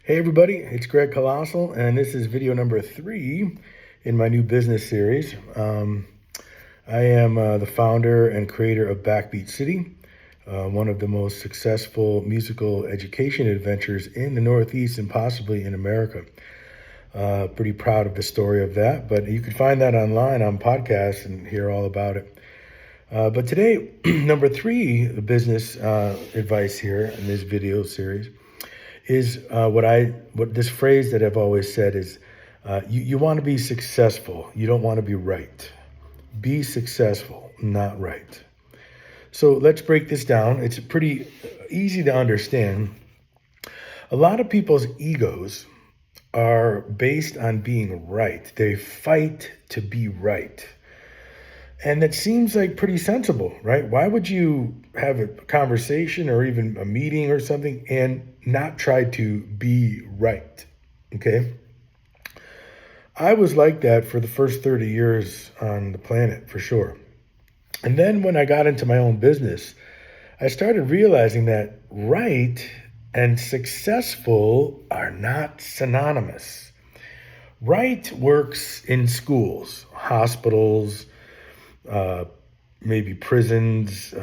Hey everybody, it's Greg Colossale, and this is video number 3 in my new business series. I am the founder and creator of Backbeat City, one of the most successful musical education adventures in the Northeast and possibly in America. Pretty proud of the story of that, but you can find that online on podcasts and hear all about it. But today, number 3 business advice here in this video series is what this phrase that I've always said is you want to be successful. You don't want to be right. Be successful, not right. So let's break this down. It's pretty easy to understand. A lot of people's egos are based on being right. They fight to be right. And that seems like pretty sensible, right? Why would you have a conversation or even a meeting or something and not try to be right? Okay. I was like that for the first 30 years on the planet, for sure. And then when I got into my own business, I started realizing that right and successful are not synonymous. Right works in schools, hospitals, maybe prisons,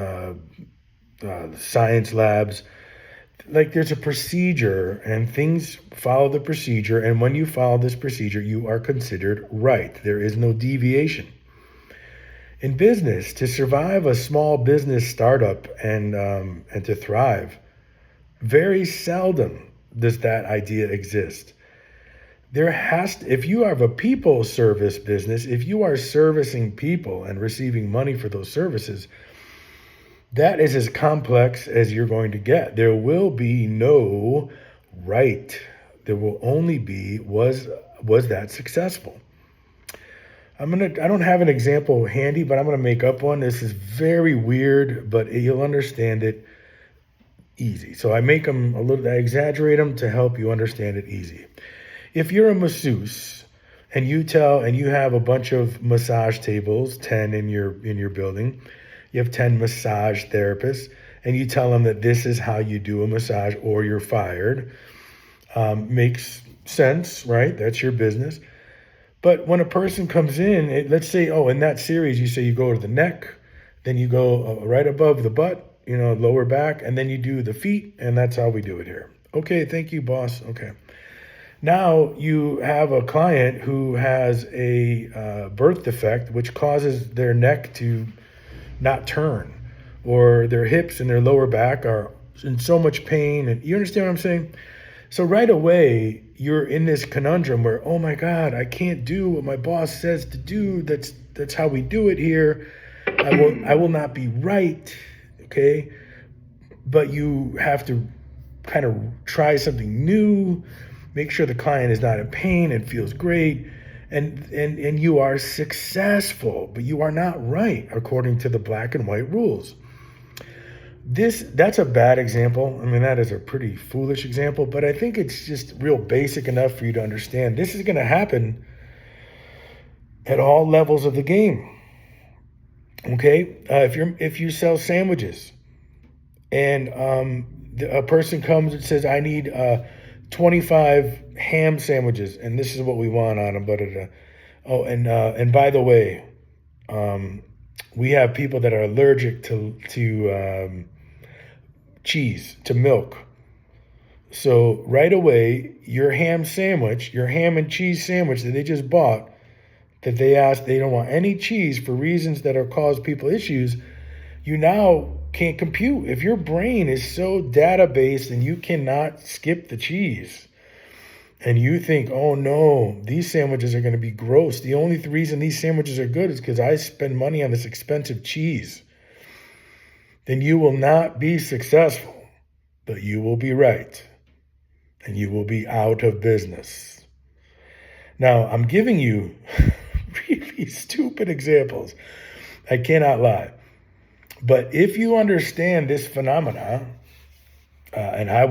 science labs. Like there's a procedure and things follow the procedure. And when you follow this procedure, you are considered right. There is no deviation. In business, to survive a small business startup and to thrive, very seldom does that idea exist. If you have a people service business, if you are servicing people and receiving money for those services, that is as complex as you're going to get. There will be no right. There will only be, was that successful? I don't have an example handy, but I'm going to make up one. This is very weird, but you'll understand it easy. So I exaggerate them to help you understand it easy. If you're a masseuse and you have a bunch of massage tables, 10 in your building, you have 10 massage therapists, and you tell them that this is how you do a massage or you're fired, makes sense, right? That's your business. But when a person comes in, let's say, in that series, you say you go to the neck, then you go right above the butt, lower back, and then you do the feet, and that's how we do it here. Okay, thank you, boss. Okay. Now you have a client who has a birth defect, which causes their neck to not turn, or their hips and their lower back are in so much pain. And you understand what I'm saying? So right away, you're in this conundrum where, oh my God, I can't do what my boss says to do. That's how we do it here. I will not be right. Okay. But you have to kind of try something new. Make sure the client is not in pain and feels great, and you are successful, but you are not right according to the black and white rules. That's a bad example. I mean, that is a pretty foolish example, but I think it's just real basic enough for you to understand. This is going to happen at all levels of the game. Okay, if you sell sandwiches, and a person comes and says, I need 25 ham sandwiches, and this is what we want on them. And by the way, we have people that are allergic to cheese, to milk. So right away, your ham and cheese sandwich that they just bought, that they don't want any cheese for reasons that are cause people issues, you now can't compute. If your brain is so data-based and you cannot skip the cheese, and you think, oh no, these sandwiches are going to be gross. The only reason these sandwiches are good is because I spend money on this expensive cheese. Then you will not be successful, but you will be right. And you will be out of business. Now, I'm giving you really stupid examples. I cannot lie. But if you understand this phenomena, and I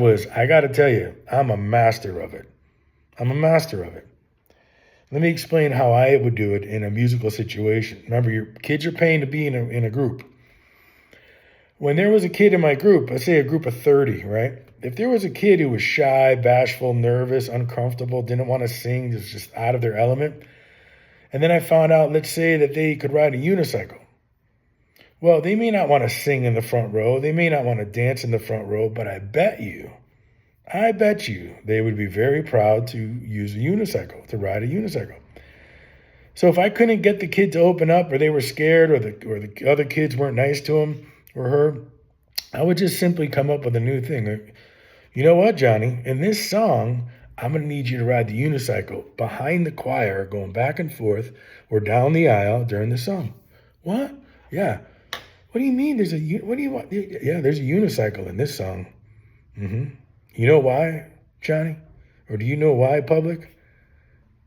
got to tell you, I'm a master of it. Let me explain how I would do it in a musical situation. Remember, your kids are paying to be in a group. When there was a kid in my group, let's say a group of 30, right? if there was a kid who was shy, bashful, nervous, uncomfortable, didn't want to sing, was just out of their element, and then I found out, let's say that they could ride a unicycle. Well, they may not want to sing in the front row. They may not want to dance in the front row, but I bet you they would be very proud to use a unicycle, to ride a unicycle. So if I couldn't get the kid to open up, or they were scared, or the other kids weren't nice to him or her, I would just simply come up with a new thing. You know what, Johnny? In this song, I'm going to need you to ride the unicycle behind the choir, going back and forth or down the aisle during the song. What? Yeah. What do you mean? What do you want? Yeah, there's a unicycle in this song. You know why, Johnny? Or do you know why, public?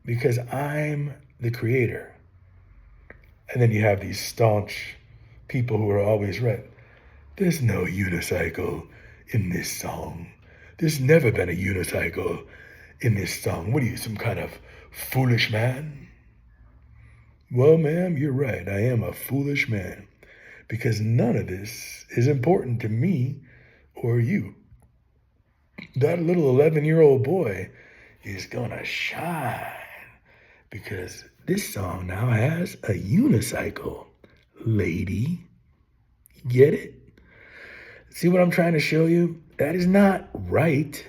Because I'm the creator. And then you have these staunch people who are always right. There's no unicycle in this song. There's never been a unicycle in this song. What are you, some kind of foolish man? Well, ma'am, you're right. I am a foolish man, because none of this is important to me or you. That little 11-year-old boy is gonna shine, because this song now has a unicycle. Lady, get it? See what I'm trying to show you? That is not right.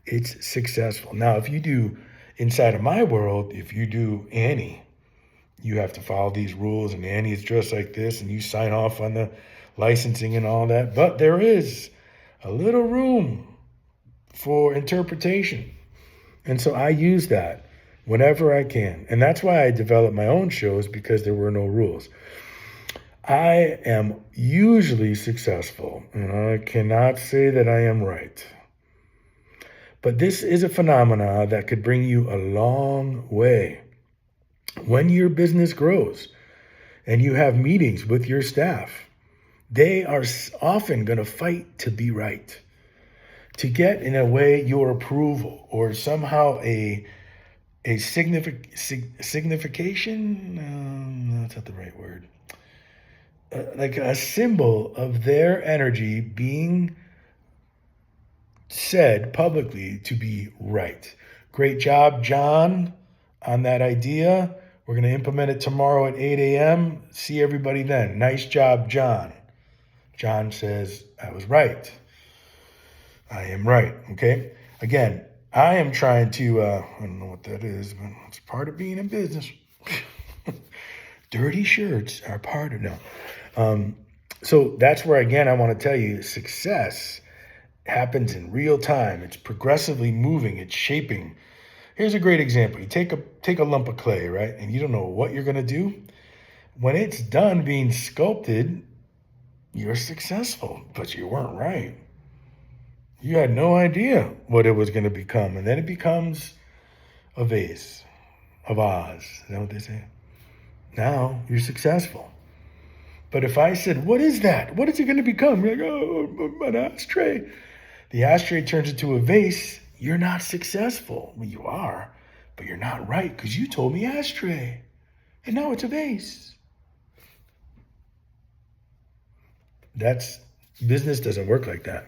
It's successful. Now, if you do, inside of my world, if you do Annie, you have to follow these rules, and Annie is dressed like this, and you sign off on the licensing and all that. But there is a little room for interpretation. And so I use that whenever I can. And that's why I developed my own shows, because there were no rules. I am usually successful, and I cannot say that I am right. But this is a phenomena that could bring you a long way. When your business grows and you have meetings with your staff, they are often going to fight to be right, to get, in a way, your approval, or somehow a signification. That's not the right word. Like a symbol of their energy being said publicly to be right. Great job, John, on that idea. We're going to implement it tomorrow at 8 a.m. See everybody then. Nice job, John. John says, I was right. I am right. Okay? Again, I am trying to, I don't know what that is, but it's part of being in business. Dirty shirts are part of, no. So that's where, again, I want to tell you, success happens in real time. It's progressively moving. It's shaping. Here's a great example. You take a lump of clay, right? And you don't know what you're going to do. When it's done being sculpted, you're successful, but you weren't right. You had no idea what it was going to become. And then it becomes a vase of Oz. Is that what they say? Now you're successful. But if I said, what is that? What is it going to become? You're like, oh, an ashtray. The ashtray turns into a vase. You're not successful. Well, you are, but you're not right, because you told me ashtray. And now it's a vase. Business doesn't work like that.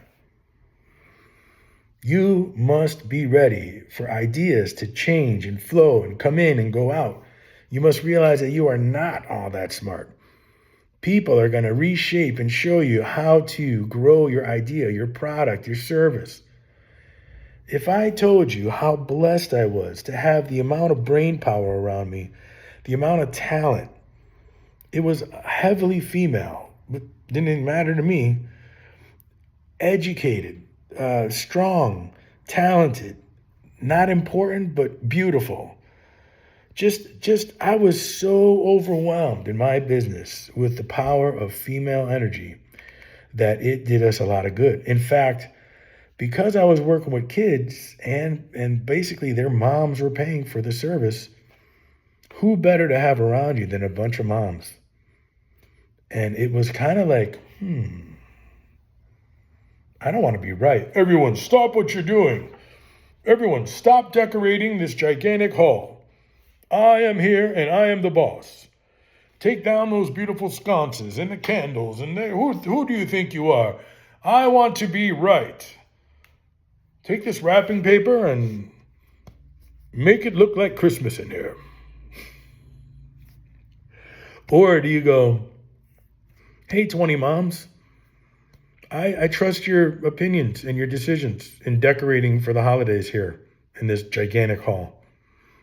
You must be ready for ideas to change and flow and come in and go out. You must realize that you are not all that smart. People are going to reshape and show you how to grow your idea, your product, your service. If I told you how blessed I was to have the amount of brain power around me, the amount of talent, it was heavily female, but didn't matter to me, educated, strong, talented, not important, but beautiful. I was so overwhelmed in my business with the power of female energy that it did us a lot of good. In fact, because I was working with kids and basically their moms were paying for the service, who better to have around you than a bunch of moms? And it was kind of like, I don't want to be right. Everyone, stop what you're doing. Everyone, stop decorating this gigantic hall. I am here and I am the boss. Take down those beautiful sconces and the candles and who do you think you are? I want to be right. take this wrapping paper and make it look like Christmas in here? Or do you go, hey, 20 moms, I trust your opinions and your decisions in decorating for the holidays here in this gigantic hall.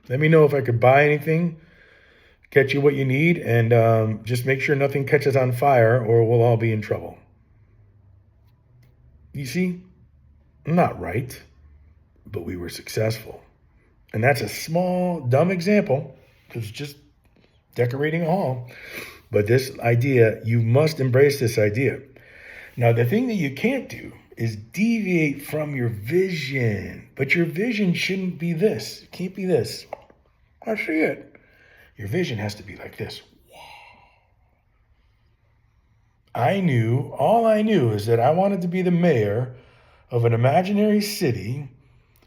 Let me know if I could buy anything, get you what you need, and just make sure nothing catches on fire or we'll all be in trouble. You see, not right, but we were successful. And that's a small, dumb example. It's just decorating a hall. But this idea, you must embrace this idea. Now, the thing that you can't do is deviate from your vision. But your vision shouldn't be this. It can't be this. I see it. Your vision has to be like this. All I knew is that I wanted to be the mayor of an imaginary city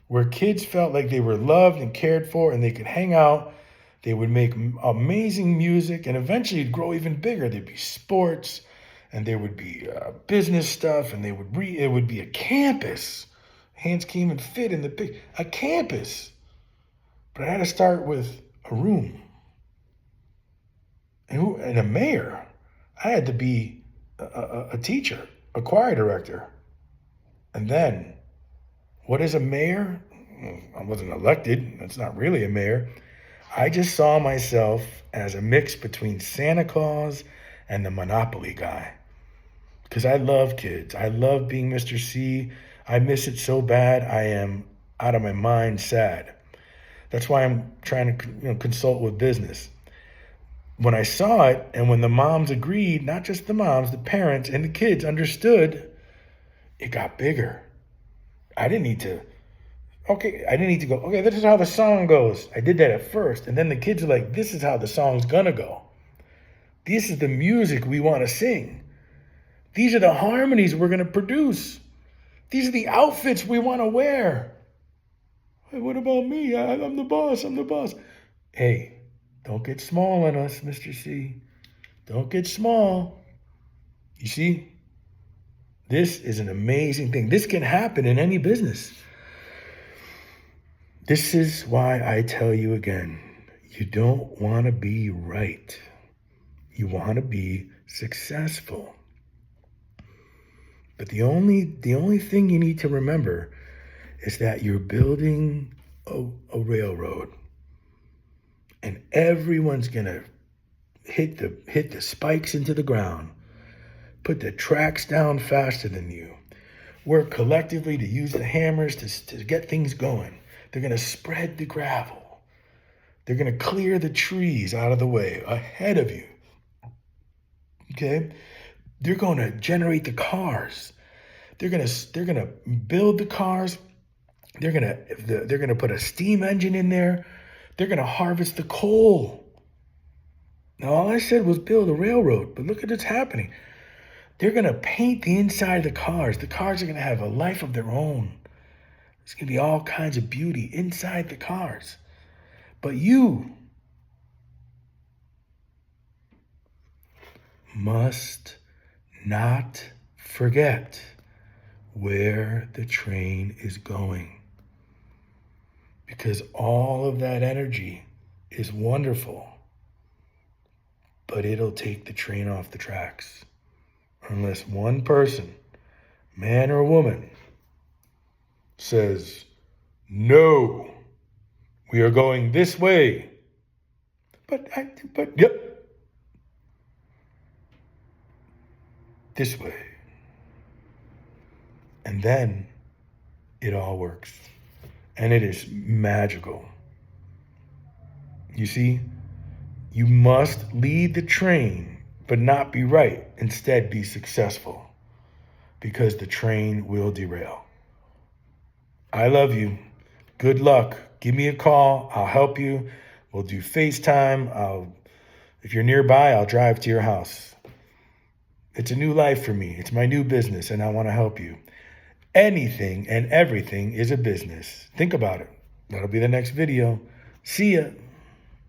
where kids felt like they were loved and cared for and they could hang out. They would make amazing music and eventually it'd grow even bigger. There'd be sports and there would be business stuff and it would be a campus. Hands came and fit in a campus. But I had to start with a room and a mayor. I had to be a teacher, a choir director. And then, what is a mayor? I wasn't elected. That's not really a mayor. I just saw myself as a mix between Santa Claus and the Monopoly guy. Because I love kids. I love being Mr. C. I miss it so bad. I am out of my mind sad. That's why I'm trying to consult with business. When I saw it and when the moms agreed, not just the moms, the parents and the kids understood, it got bigger. I didn't need to go, okay, this is how the song goes. I did that at first. And then the kids are like, this is how the song's gonna go. This is the music we want to sing. These are the harmonies we're gonna produce. These are the outfits we want to wear. Hey, what about me? I'm the boss. Hey, don't get small on us, Mr. C. Don't get small. You see, this is an amazing thing. This can happen in any business. This is why I tell you again, you don't want to be right. You want to be successful. But the only thing you need to remember is that you're building a railroad. And everyone's gonna hit the spikes into the ground, put the tracks down faster than you, work collectively to use the hammers to get things going. They're gonna spread the gravel. They're gonna clear the trees out of the way ahead of you. Okay? They're gonna generate the cars. They're gonna build the cars. They're gonna put a steam engine in there. They're going to harvest the coal. Now, all I said was build a railroad, but look at what's happening. They're going to paint the inside of the cars. The cars are going to have a life of their own. There's going to be all kinds of beauty inside the cars. But you must not forget where the train is going. Because all of that energy is wonderful, but it'll take the train off the tracks. Unless one person, man or woman, says, no, we are going this way. But yep, this way. And then it all works. And it is magical. You see, you must lead the train, but not be right. Instead, be successful, because the train will derail. I love you. Good luck. Give me a call. I'll help you. We'll do FaceTime. If you're nearby, I'll drive to your house. It's a new life for me. It's my new business, and I want to help you. Anything and everything is a business. Think about it. That'll be the next video. See ya.